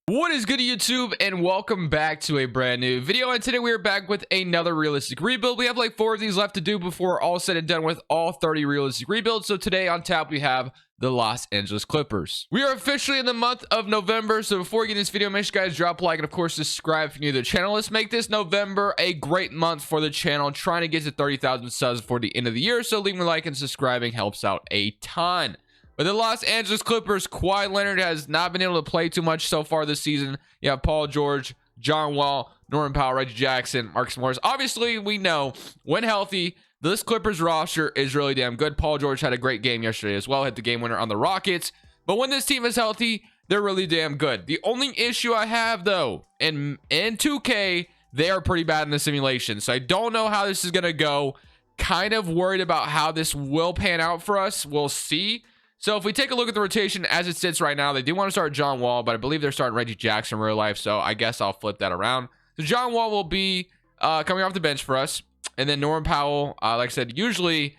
What is good, YouTube, and welcome back to a brand new video. And today we are back with another realistic rebuild. We have like 4 of these left to do before all said and done with all 30 realistic rebuilds. So today on tap we have the Los Angeles Clippers. We are officially in the month of November, so before we get this video, make sure you guys drop a like and of course subscribe if you're new to the channel. Let's make this November a great month for the channel, trying to get to 30,000 subs before the end of the year. So leaving a like and subscribing helps out a ton. But the Los Angeles Clippers, Kawhi Leonard has not been able to play too much so far this season. You have Paul George, John Wall, Norman Powell, Reggie Jackson, Marcus Morris. Obviously, we know when healthy, this Clippers roster is really damn good. Paul George had a great game yesterday as well, hit the game winner on the Rockets. But when this team is healthy, they're really damn good. The only issue I have, though, in 2K, they are pretty bad in the simulation. So I don't know how this is going to go. Kind of worried about how this will pan out for us. We'll see. So if we take a look at the rotation as it sits right now, they do want to start John Wall, but I believe they're starting Reggie Jackson in real life, so I guess I'll flip that around. So John Wall will be coming off the bench for us, and then Norman Powell, like I said, usually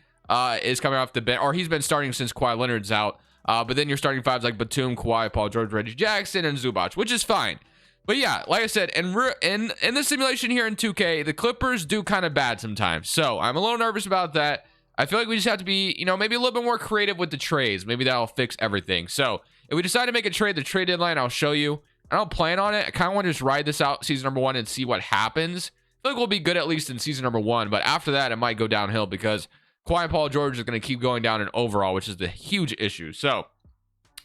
is coming off the bench, or he's been starting since Kawhi Leonard's out, but then you're starting fives like Batum, Kawhi, Paul George, Reggie Jackson, and Zubac, which is fine. But yeah, like I said, in the simulation here in 2K, the Clippers do kind of bad sometimes, so I'm a little nervous about that. I feel like we just have to be, maybe a little bit more creative with the trades. Maybe that'll fix everything. So if we decide to make a trade, the trade deadline, I'll show you. I don't plan on it. I kind of want to just ride this out season number 1 and see what happens. I feel like we'll be good at least in season number 1. But after that, it might go downhill because Kawhi and Paul George is going to keep going down in overall, which is the huge issue. So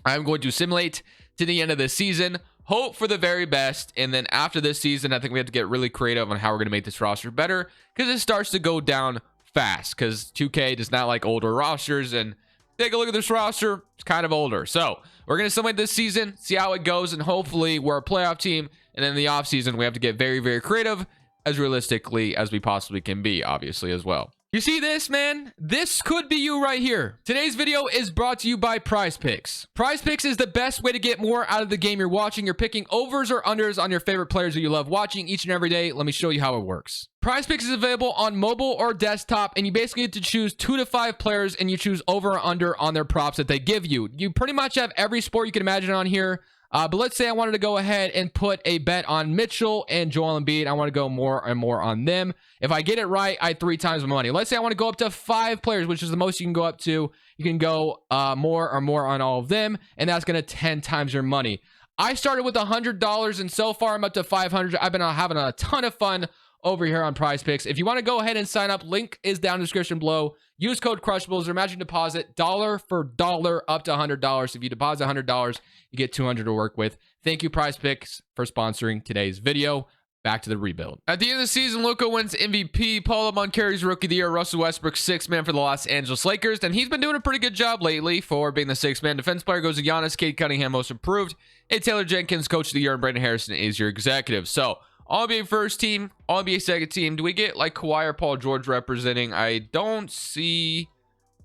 I'm going to simulate to the end of the season. Hope for the very best. And then after this season, I think we have to get really creative on how we're going to make this roster better because it starts to go down fast because 2K does not like older rosters. And take a look at this roster, it's kind of older. So we're going to simulate this season, see how it goes, and hopefully we're a playoff team. And then in the offseason, we have to get very, very creative as realistically as we possibly can be, obviously, as well. You see this, man? This could be you right here. Today's video is brought to you by PrizePicks. PrizePicks is the best way to get more out of the game you're watching. You're picking overs or unders on your favorite players that you love watching each and every day. Let me show you how it works. PrizePicks is available on mobile or desktop, and you basically get to choose 2 to 5 players, and you choose over or under on their props that they give you. You pretty much have every sport you can imagine on here. But let's say I wanted to go ahead and put a bet on Mitchell and Joel Embiid. I want to go more and more on them. If I get it right, I 3 times my money. Let's say I want to go up to 5 players, which is the most you can go up to. You can go more or more on all of them, and that's going to 10 times your money. I started with $100, and so far I'm up to $500. I've been having a ton of fun over here on PrizePicks. If you want to go ahead and sign up, link is down in the description below. Use code Crushables or matching deposit dollar for dollar up to $100. If you deposit $100, you get $200 to work with. Thank you, PrizePicks, for sponsoring today's video. Back to the rebuild. At the end of the season, Luka wins MVP. Paul LeBron carries Rookie of the Year. Russell Westbrook, 6th man for the Los Angeles Lakers. And he's been doing a pretty good job lately for being the 6th man. Defense player goes to Giannis. Cade Cunningham, most improved. And Taylor Jenkins, Coach of the Year. And Brandon Harrison is your executive. So All-NBA first team, All-NBA second team. Do we get like Kawhi or Paul George representing? I don't see.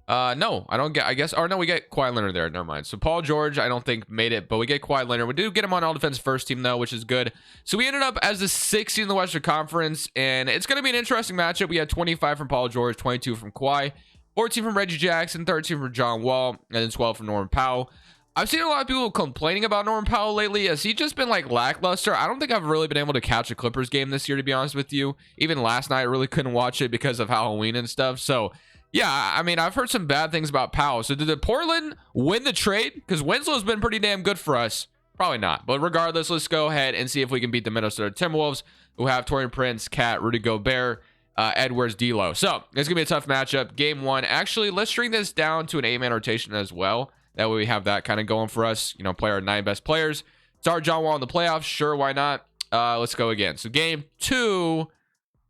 No, I don't get. I guess. Or no, we get Kawhi Leonard there. Never mind. So Paul George, I don't think made it, but we get Kawhi Leonard. We do get him on all-defense first team though, which is good. So we ended up as the 6th seed in the Western Conference, and it's going to be an interesting matchup. We had 25 from Paul George, 22 from Kawhi, 14 from Reggie Jackson, 13 from John Wall, and then 12 from Norman Powell. I've seen a lot of people complaining about Norman Powell lately. Has he just been like lackluster? I don't think I've really been able to catch a Clippers game this year, to be honest with you. Even last night, I really couldn't watch it because of Halloween and stuff. So yeah, I mean, I've heard some bad things about Powell. So did the Portland win the trade? Because Winslow's been pretty damn good for us. Probably not. But regardless, let's go ahead and see if we can beat the Minnesota Timberwolves, who have Taurean Prince, Cat, Rudy Gobert, Edwards, D'Lo. So it's going to be a tough matchup. Game 1. Actually, let's string this down to an 8-man rotation as well. That way we have that kind of going for us. Play our 9 best players. Start John Wall in the playoffs. Sure, why not? Let's go again. So game 2,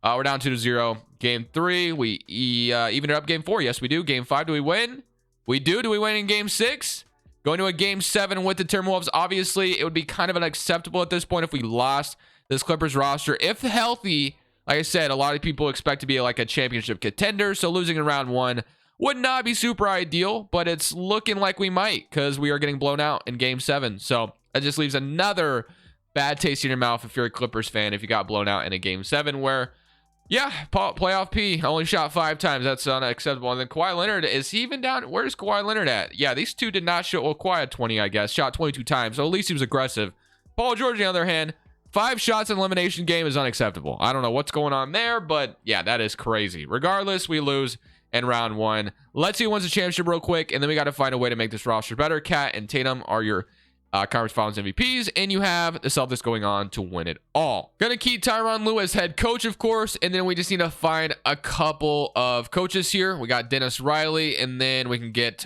we're down 2-0. Game 3, we even it up. Game 4, yes, we do. Game 5, do we win? We do. Do we win in game 6? Going to a game 7 with the Timberwolves. Obviously, it would be kind of unacceptable at this point if we lost this Clippers roster. If healthy, like I said, a lot of people expect to be like a championship contender. So losing in round 1 would not be super ideal, but it's looking like we might because we are getting blown out in game 7. So that just leaves another bad taste in your mouth if you're a Clippers fan, if you got blown out in a game 7 where, yeah, playoff P only shot 5 times. That's unacceptable. And then Kawhi Leonard, is he even down? Where's Kawhi Leonard at? Yeah, these two did not show. Well, Kawhi had 20, I guess, shot 22 times. So at least he was aggressive. Paul George, on the other hand, 5 shots in elimination game is unacceptable. I don't know what's going on there, but yeah, that is crazy. Regardless, we lose in round 1. Let's see who wins the championship real quick, and then we got to find a way to make this roster better. Cat and Tatum are your conference finals MVPs, and you have the Celtics going on to win it all. Gonna keep Tyronn Lue as head coach, of course, and then we just need to find a couple of coaches here. We got Dennis Riley, and then we can get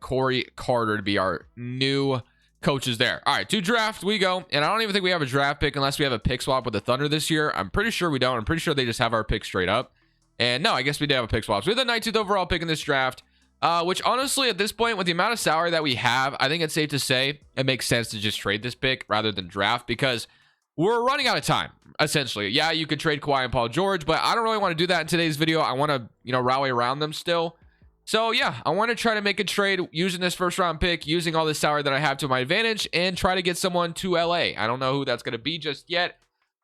Corey Carter to be our new coaches there. All right, to draft we go, and I don't even think we have a draft pick unless we have a pick swap with the Thunder this year. I'm pretty sure we don't. I'm pretty sure they just have our pick straight up. And no, I guess we did have a pick swap. So we have the 19th overall pick in this draft. Which honestly, at this point, with the amount of salary that we have, I think it's safe to say it makes sense to just trade this pick rather than draft, because we're running out of time, essentially. Yeah, you could trade Kawhi and Paul George, but I don't really want to do that in today's video. I want to, rally around them still. So yeah, I want to try to make a trade using this first round pick, using all this salary that I have to my advantage, and try to get someone to LA. I don't know who that's going to be just yet,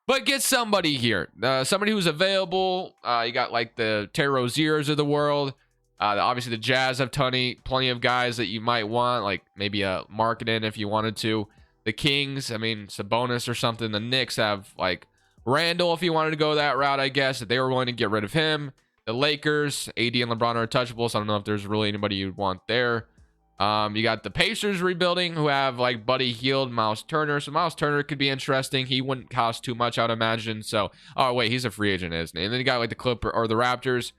but get somebody here. Somebody who's available. You got like the Terry Roziers of the world. Obviously, the Jazz have plenty of guys that you might want, like maybe a Markkanen if you wanted to. The Kings, I mean, Sabonis or something. The Knicks have like Randall if you wanted to go that route, I guess, if they were willing to get rid of him. The Lakers, AD and LeBron are untouchable, so I don't know if there's really anybody you'd want there. You got the Pacers rebuilding, who have like Buddy Hield, Miles Turner. So Miles Turner could be interesting. He wouldn't cost too much, I'd imagine. So, oh wait, he's a free agent, isn't he? And then you got like the the Raptors.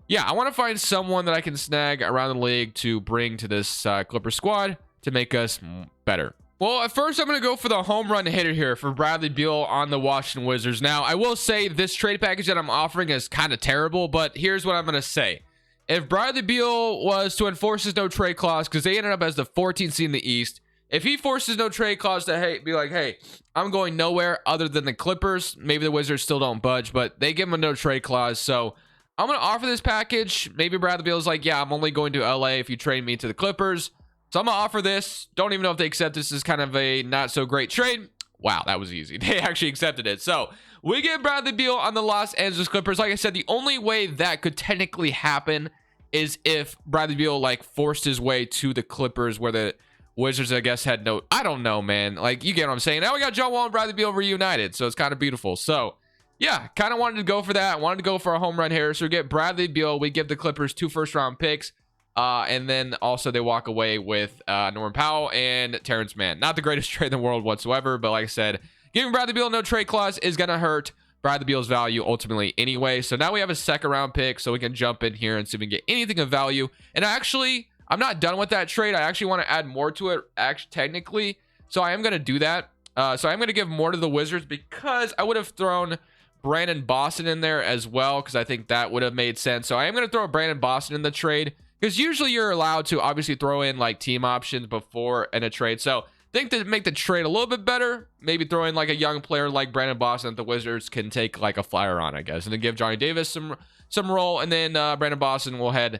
Yeah, I want to find someone that I can snag around the league to bring to this Clipper squad to make us better. Well, at first, I'm going to go for the home run hitter here for Bradley Beal on the Washington Wizards. Now, I will say this trade package that I'm offering is kind of terrible, but here's what I'm going to say. If Bradley Beal was to enforce his no trade clause, because they ended up as the 14th seed in the East, if he forces no trade clause to be like, hey, I'm going nowhere other than the Clippers, maybe the Wizards still don't budge, but they give him a no trade clause, so I'm going to offer this package. Maybe Bradley Beal's like, yeah, I'm only going to LA if you trade me to the Clippers. So I'm going to offer this. Don't even know if they accept this as kind of a not so great trade. Wow, that was easy. They actually accepted it. So we get Bradley Beal on the Los Angeles Clippers. Like I said, the only way that could technically happen is if Bradley Beal like forced his way to the Clippers, where the Wizards, I guess, had no, I don't know, man. Like, you get what I'm saying. Now we got John Wall and Bradley Beal reunited. So it's kind of beautiful. So yeah, kind of wanted to go for that. Wanted to go for a home run here. So we get Bradley Beal. We give the Clippers 2 first-round picks. And then also they walk away with Norman Powell and Terrence Mann. Not the greatest trade in the world whatsoever, but like I said, giving Bradley Beal no trade clause is going to hurt Bradley Beal's value ultimately anyway. So now we have a second-round pick, so we can jump in here and see if we can get anything of value. And I'm not done with that trade. I actually want to add more to it, technically. So I am going to do that. So I'm going to give more to the Wizards, because I would have thrown Brandon Boston in there as well, because I think that would have made sense. So I am going to throw Brandon Boston in the trade, because usually you're allowed to obviously throw in like team options before in a trade. So I think to make the trade a little bit better, maybe throw in like a young player like Brandon Boston that the Wizards can take like a flyer on, I guess, and then give Johnny Davis some role, and then Brandon Boston will head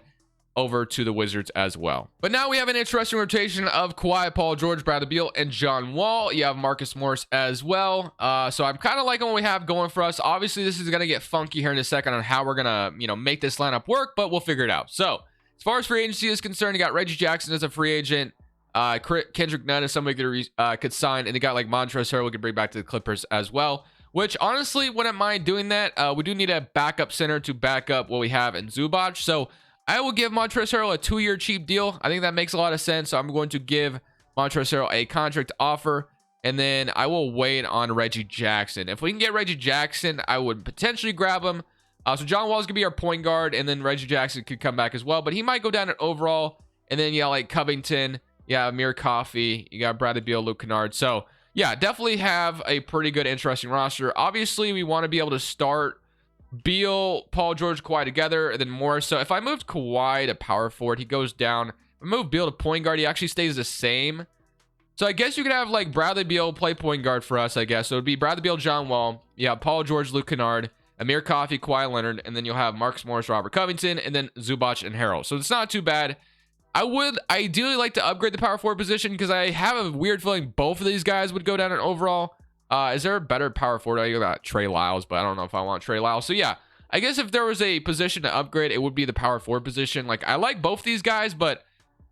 over to the Wizards as well. But now we have an interesting rotation of Kawhi, Paul George, Bradley Beal, and John Wall. You have Marcus Morris as well. So I'm kind of liking what we have going for us. Obviously, this is going to get funky here in a second on how we're going to, make this lineup work, but we'll figure it out. So as far as free agency is concerned, you got Reggie Jackson as a free agent. Kendrick Nunn is somebody could sign, and you got like Montrezl Harrell we could bring back to the Clippers as well, which honestly wouldn't mind doing that. We do need a backup center to back up what we have in Zubac. So I will give Montrezl Harrell a 2-year cheap deal. I think that makes a lot of sense. So I'm going to give Montrezl Harrell a contract offer, and then I will wait on Reggie Jackson. If we can get Reggie Jackson, I would potentially grab him. So John Wall is going to be our point guard, and then Reggie Jackson could come back as well, but he might go down at overall. And then, yeah, like Covington, yeah, Amir Coffey, you got Bradley Beal, Luke Kennard. So, yeah, definitely have a pretty good, interesting roster. Obviously, we want to be able to start Beal, Paul George, Kawhi together, and then more. So if I moved Kawhi to power forward, he goes down. If I move Beal to point guard, he actually stays the same. So I guess you could have like Bradley Beal play point guard for us, I guess. So it would be Bradley Beal, John Wall. Yeah, Paul George, Luke Kennard, Amir Coffey, Kawhi Leonard, and then you'll have Marcus Morris, Robert Covington, and then Zubac and Harrell. So it's not too bad. I would ideally like to upgrade the power forward position, because I have a weird feeling both of these guys would go down in overall. Is there a better power forward? I got Trey Lyles, but I don't know if I want Trey Lyles. So yeah, I guess if there was a position to upgrade, it would be the power forward position. Like, I like both these guys, but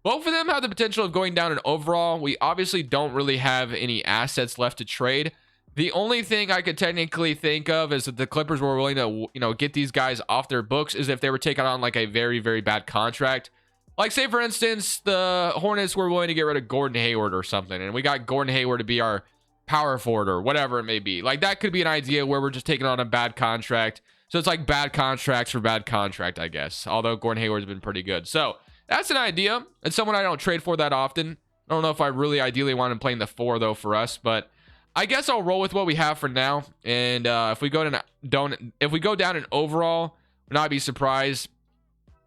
Both of them have the potential of going down in overall. We obviously don't really have any assets left to trade. The only thing I could technically think of is that the Clippers were willing to, get these guys off their books is if they were taking on like a very, very bad contract. Like, say, for instance, the Hornets were willing to get rid of Gordon Hayward or something, and we got Gordon Hayward to be our power forward or whatever it may be. Like, that could be an idea where we're just taking on a bad contract. So it's like bad contracts for bad contract, I guess. Although Gordon Hayward's been pretty good. So that's an idea. It's someone I don't trade for that often. I don't know if I really ideally want him playing the 4 though for us, but I guess I'll roll with what we have for now. And if we go down in overall, would not be surprised.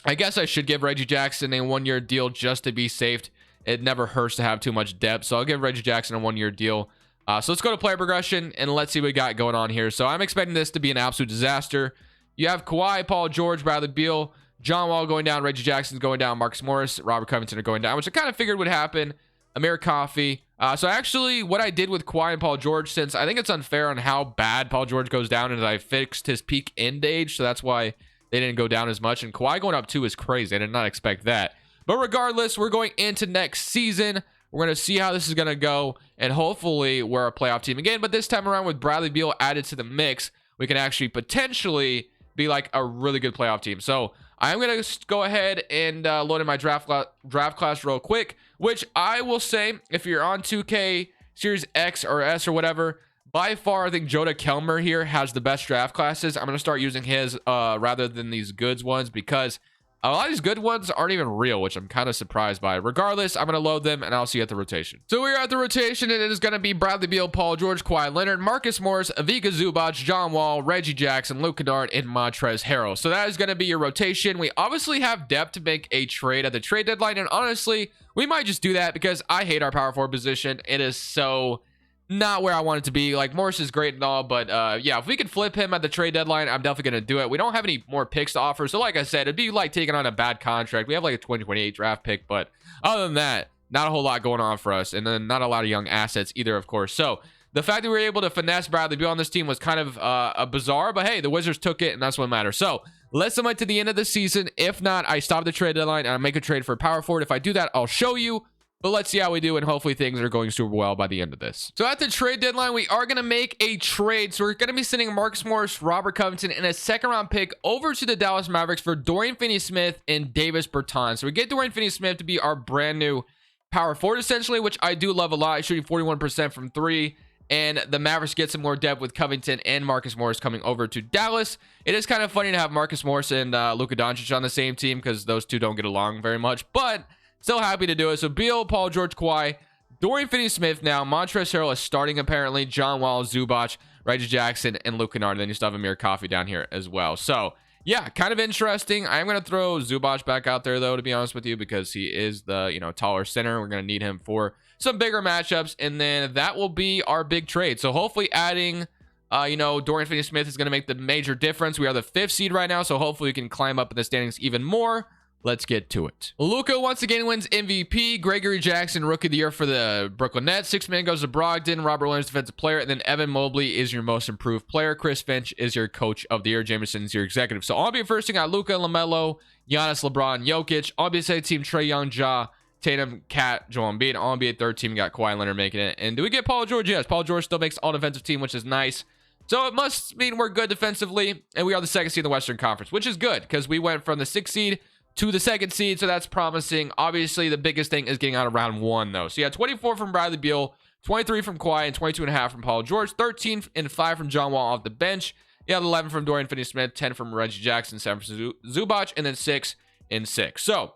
I guess I should give Reggie Jackson a 1-year deal just to be safe. It never hurts to have too much depth. So I'll give Reggie Jackson a 1-year deal. So let's go to player progression and let's see what we got going on here. So I'm expecting this to be an absolute disaster. You have Kawhi, Paul George, Bradley Beal, John Wall going down, Reggie Jackson's going down, Marcus Morris, Robert Covington are going down, which I kind of figured would happen. Amir Coffey. So actually what I did with Kawhi and Paul George, since I think it's unfair on how bad Paul George goes down, and I fixed his peak end age. So that's why they didn't go down as much. And Kawhi going up 2 is crazy. I did not expect that. But regardless, we're going into next season. We're going to see how this is going to go. And hopefully we're a playoff team again. But this time around with Bradley Beal added to the mix, we can actually potentially be like a really good playoff team. So I'm going to go ahead and load in my draft class real quick. Which I will say, if you're on 2K Series X or S or whatever, by far, I think Joda Kelmer here has the best draft classes. I'm going to start using his rather than these goods ones because a lot of these good ones aren't even real, which I'm kind of surprised by. Regardless, I'm going to load them and I'll see you at the rotation. So we're at the rotation and it is going to be Bradley Beal, Paul George, Kawhi Leonard, Marcus Morris, Ivica Zubac, John Wall, Reggie Jackson, Luke Kennard, and Montrezl Harrell. So that is going to be your rotation. We obviously have depth to make a trade at the trade deadline. And honestly, we might just do that because I hate our power forward position. It is so not where I want it to be. Like, Morris is great and all, but yeah, if we could flip him at the trade deadline, I'm definitely going to do it. We don't have any more picks to offer, so like I said, it'd be like taking on a bad contract. We have like a 2028 draft pick, but other than that, not a whole lot going on for us, and then not a lot of young assets either, of course. So the fact that we were able to finesse Bradley Beal on this team was kind of a bizarre, but hey, the Wizards took it, and that's what matters. So let's submit to the end of the season. If not, I stop the trade deadline and I make a trade for a power forward. If I do that, I'll show you. But let's see how we do, and hopefully things are going super well by the end of this. So at the trade deadline, we are going to make a trade. So we're going to be sending Marcus Morris, Robert Covington, and a second-round pick over to the Dallas Mavericks for Dorian Finney-Smith and Davis Bertans. So we get Dorian Finney-Smith to be our brand new power forward, essentially, which I do love a lot. He's shooting 41% from 3. And the Mavericks get some more depth with Covington and Marcus Morris coming over to Dallas. It is kind of funny to have Marcus Morris and Luka Doncic on the same team because those two don't get along very much. But still happy to do it. So Beal, Paul George, Kawhi, Dorian Finney-Smith now. Montrezl Harrell is starting apparently. John Wall, Zubac, Reggie Jackson, and Luke Kennard. Then you still have Amir Coffey down here as well. So yeah, kind of interesting. I'm going to throw Zubac back out there though, to be honest with you, because he is the taller center. We're going to need him for some bigger matchups, and then that will be our big trade. So hopefully adding Dorian Finney-Smith is going to make the major difference. We are the 5th seed right now, so hopefully we can climb up in the standings even more. Let's get to it. Luka once again wins MVP. Gregory Jackson, Rookie of the Year for the Brooklyn Nets. 6th man goes to Brogdon. Robert Williams, Defensive Player. And then Evan Mobley is your Most Improved Player. Chris Finch is your Coach of the Year. Jameson is your Executive. So on NBA first, you got Luka, LaMelo, Giannis, LeBron, Jokic. On NBA second team, Trae Young, Ja, Tatum, Cat, Joel Embiid. On NBA third team, you got Kawhi Leonard making it. And do we get Paul George? Yes, Paul George still makes all defensive team, which is nice. So it must mean we're good defensively. And we are the 2nd seed in the Western Conference, which is good because we went from the 6th seed to the 2nd seed, so that's promising. Obviously, the biggest thing is getting out of round 1, though. So, yeah, 24 from Bradley Beal, 23 from Kawhi, and 22.5 from Paul George, 13 and 5 from John Wall off the bench. Yeah, 11 from Dorian Finney-Smith, 10 from Reggie Jackson, 7 from Zubac, and then 6 and 6. So,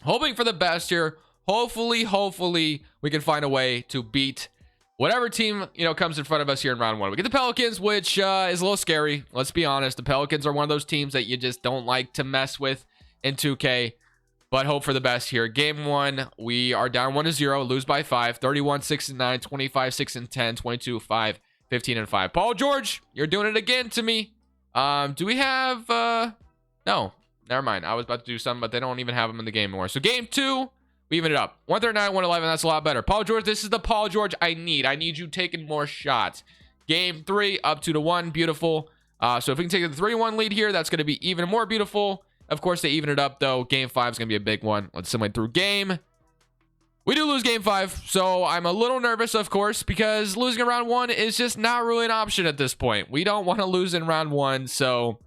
hoping for the best here. Hopefully, we can find a way to beat whatever team, comes in front of us here in round 1. We get the Pelicans, which is a little scary. Let's be honest. The Pelicans are one of those teams that you just don't like to mess with in 2K, but hope for the best here. Game 1, we are down 1-0, lose by 5, 31-6-9, 25-6-10, 22-5, 15-5. Paul George, you're doing it again to me. Do we have no, never mind. I was about to do something, but they don't even have him in the game anymore. So game 2, we even it up. 139, 111, that's a lot better. Paul George, this is the Paul George I need. I need you taking more shots. Game 3, up 2-1, beautiful. So if we can take the 3-1 lead here, that's going to be even more beautiful. Of course, they even it up, though. Game 5 is going to be a big one. Let's simulate through game. We do lose game 5, so I'm a little nervous, of course, because losing in round 1 is just not really an option at this point. We don't want to lose in round 1, so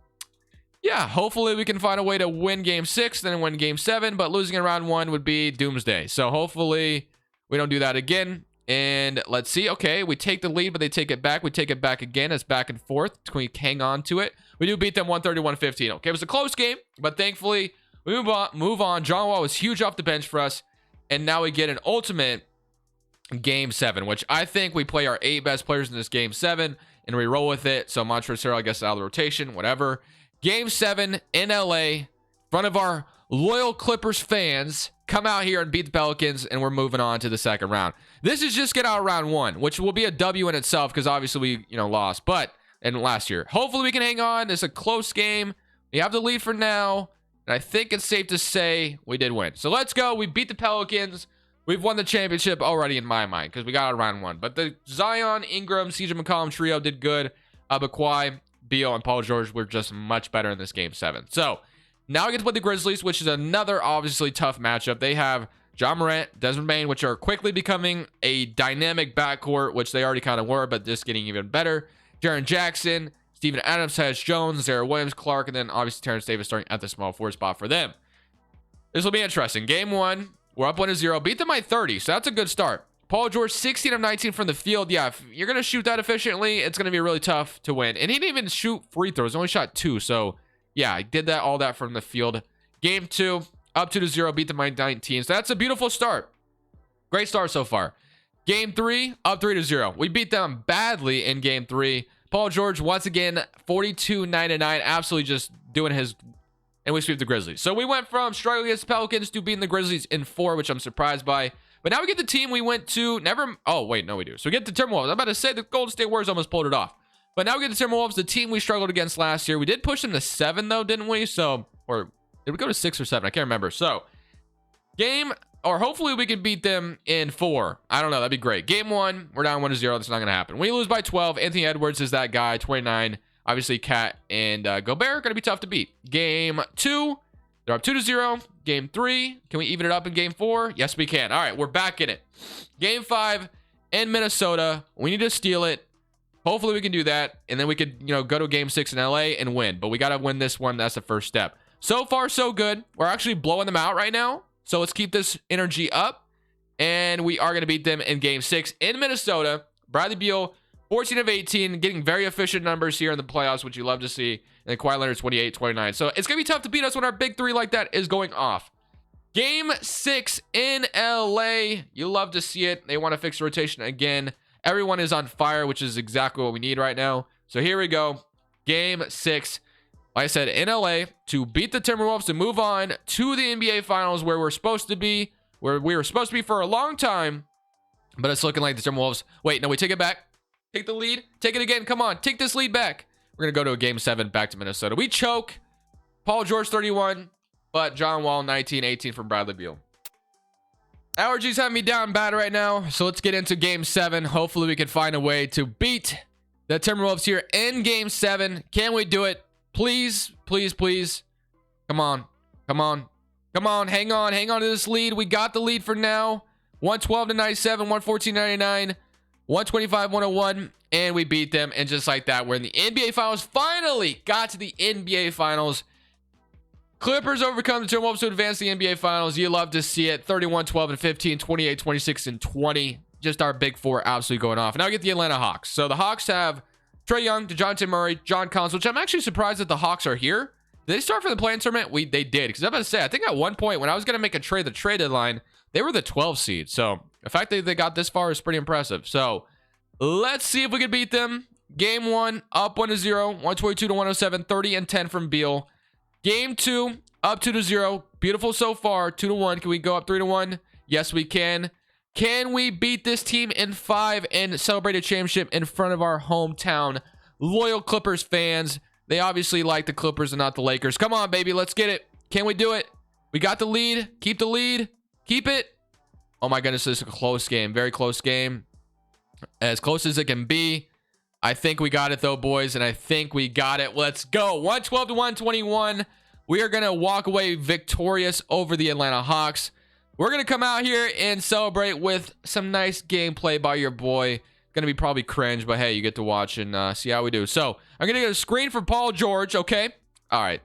yeah, hopefully we can find a way to win game 6, then win game 7, but losing in round 1 would be doomsday. So hopefully we don't do that again. And let's see. Okay, we take the lead, but they take it back. We take it back again. It's back and forth. Can we hang on to it? We do beat them 130-115. Okay, it was a close game, but thankfully we move on. John Wall was huge off the bench for us. And now we get an ultimate game 7, which I think we play our 8 best players in this game 7 and we roll with it. So Montrezl, I guess, out of the rotation, whatever. Game 7 in LA, in front of our loyal Clippers fans. Come out here and beat the Pelicans, and we're moving on to the second round. This is just get out of round 1, which will be a W in itself because obviously we, lost, but in last year. Hopefully we can hang on. It's a close game. We have the lead for now. And I think it's safe to say we did win. So let's go. We beat the Pelicans. We've won the championship already in my mind because we got out of round 1. But the Zion, Ingram, CJ McCollum trio did good. But Kawhi, Beal, and Paul George were just much better in this game 7. So now we get to play the Grizzlies, which is another obviously tough matchup. They have John Morant, Desmond Bane, which are quickly becoming a dynamic backcourt, which they already kind of were, but just getting even better. Jaren Jackson, Steven Adams, has Jones, Zara Williams, Clark, and then obviously Terrence Davis starting at the small forward spot for them. This will be interesting. Game 1, we're up 1-0. Beat them by 30, so that's a good start. Paul George, 16 of 19 from the field. Yeah, if you're going to shoot that efficiently, it's going to be really tough to win. And he didn't even shoot free throws. He only shot 2, so yeah, I did all that from the field. Game 2, up 2-0, beat them by 19. So that's a beautiful start. Great start so far. Game 3, up 3-0. We beat them badly in game 3. Paul George, once again, 42-9-9, absolutely just doing his, and we sweep the Grizzlies. So we went from struggling against the Pelicans to beating the Grizzlies in 4, which I'm surprised by. But now we get the team we went to, oh, wait, no, we do. So we get the Timberwolves. I'm about to say the Golden State Warriors almost pulled it off. But now we get the Timberwolves, the team we struggled against last year. We did push them to 7, though, didn't we? So, or did we go to 6 or 7? I can't remember. So, hopefully we can beat them in 4. I don't know. That'd be great. Game 1, we're down 1-0. That's not going to happen. We lose by 12. Anthony Edwards is that guy, 29. Obviously, Cat and Gobert going to be tough to beat. Game 2, they're up 2-0. Game 3, can we even it up in game 4? Yes, we can. All right, we're back in it. Game 5 in Minnesota. We need to steal it. Hopefully we can do that. And then we could, go to game 6 in LA and win. But we got to win this one. That's the first step. So far, so good. We're actually blowing them out right now. So let's keep this energy up. And we are going to beat them in game 6 in Minnesota. Bradley Beal, 14 of 18, getting very efficient numbers here in the playoffs, which you love to see. And then Kawhi Leonard, 28, 29. So it's going to be tough to beat us when our big 3 like that is going off. Game 6 in LA. You love to see it. They want to fix the rotation again. Everyone is on fire, which is exactly what we need right now. So here we go. Game 6. Like I said, in LA to beat the Timberwolves to move on to the NBA Finals where we're supposed to be, where we were supposed to be for a long time. But it's looking like the Timberwolves. Wait, no, we take it back. Take the lead. Take it again. Come on. Take this lead back. We're going to go to a game 7 back to Minnesota. We choke. Paul George, 31. But John Wall, 19, 18 from Bradley Beal. Allergies have me down bad right now. So let's get into game 7. Hopefully we can find a way to beat the Timberwolves here in game 7. Can we do it? Please, please, please. Come on. Come on. Come on. Hang on. Hang on to this lead. We got the lead for now. 112-97, 114-99, 125-101. And we beat them. And just like that, we're in the NBA Finals. Finally got to the NBA Finals. Clippers overcome the Timberwolves to advance the NBA Finals. You love to see it. 31, 12, and 15, 28, 26, and 20. Just our big 4 absolutely going off. Now we get the Atlanta Hawks. So the Hawks have Trae Young, DeJounte Murray, John Collins, which I'm actually surprised that the Hawks are here. Did they start for the play-in tournament? They did. Because I'm about to say, I think at one point when I was going to make a trade, the trade deadline, they were the 12 seed. So the fact that they got this far is pretty impressive. So let's see if we can beat them. Game 1, up 1-0, 122-107, 30 and 10 from Beal. Game 2, up 2-0. Beautiful so far. 2-1. Can we go up 3-1? Yes, we can. Can we beat this team in 5 and celebrate a championship in front of our hometown loyal Clippers fans? They obviously like the Clippers and not the Lakers. Come on, baby. Let's get it. Can we do it? We got the lead. Keep the lead. Keep it. Oh, my goodness. This is a close game. Very close game. As close as it can be. I think we got it, though, boys. And I think we got it. Let's go. 112-121. we are going to walk away victorious over the Atlanta Hawks. We're going to come out here and celebrate with some nice gameplay by your boy. Going to be probably cringe, but hey, you get to watch and see how we do. So I'm going to get a screen for Paul George. Okay. All right.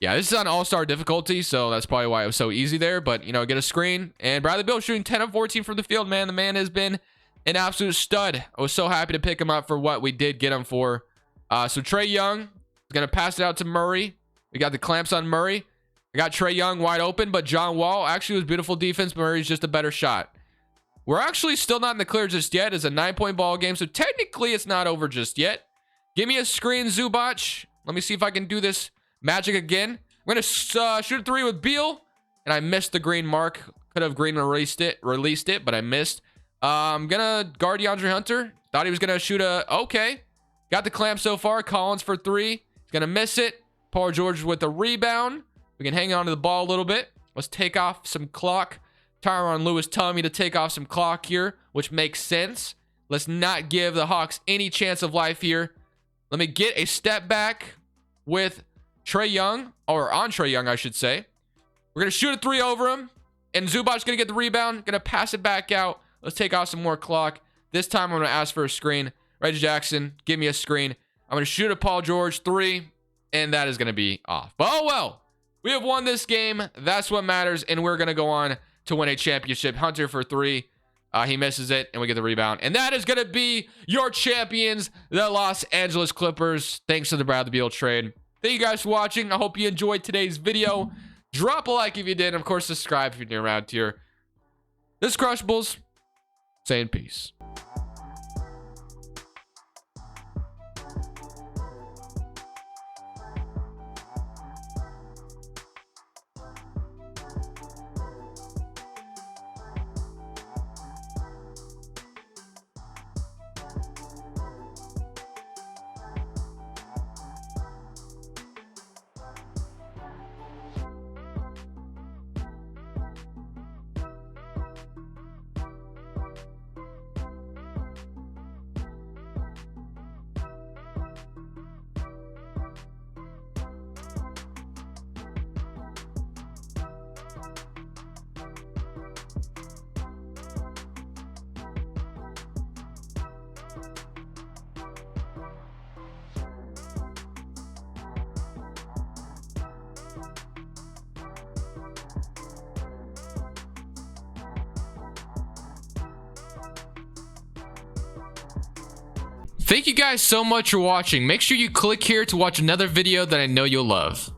Yeah, this is on all-star difficulty, so that's probably why it was so easy there. But, you know, get a screen. And Bradley Beal shooting 10 of 14 from the field, man. The man has been an absolute stud. I was so happy to pick him up for what we did get him for. So Trae Young is going to pass it out to Murray. We got the clamps on Murray. I got Trae Young wide open, but John Wall actually was beautiful defense. Murray's just a better shot. We're actually still not in the clear just yet. It's a 9-point ball game, so technically it's not over just yet. Give me a screen, Zubac. Let me see if I can do this magic again. I'm going to shoot a 3 with Beal, and I missed the green mark. Could have green released it, but I missed. I'm going to guard DeAndre Hunter. Thought he was going to shoot a... Okay. Got the clamp so far. Collins for 3. He's going to miss it. Paul George with the rebound. We can hang on to the ball a little bit. Let's take off some clock. Tyronn Lewis telling me to take off some clock here, which makes sense. Let's not give the Hawks any chance of life here. Let me get a step back with Trae Young, or on Trae Young, I should say. We're going to shoot a 3 over him, and Zubac's going to get the rebound. Going to pass it back out. Let's take off some more clock. This time I'm going to ask for a screen. Reggie Jackson, give me a screen. I'm going to shoot a Paul George 3, and that is going to be off. But oh well, we have won this game. That's what matters, and we're going to go on to win a championship. Hunter for 3. He misses it, and we get the rebound. And that is going to be your champions, the Los Angeles Clippers. Thanks to the Bradley Beal trade. Thank you guys for watching. I hope you enjoyed today's video. Drop a like if you did. And of course, subscribe if you're new around here. This is Crushables saying peace. Thank you guys so much for watching. Make sure you click here to watch another video that I know you'll love.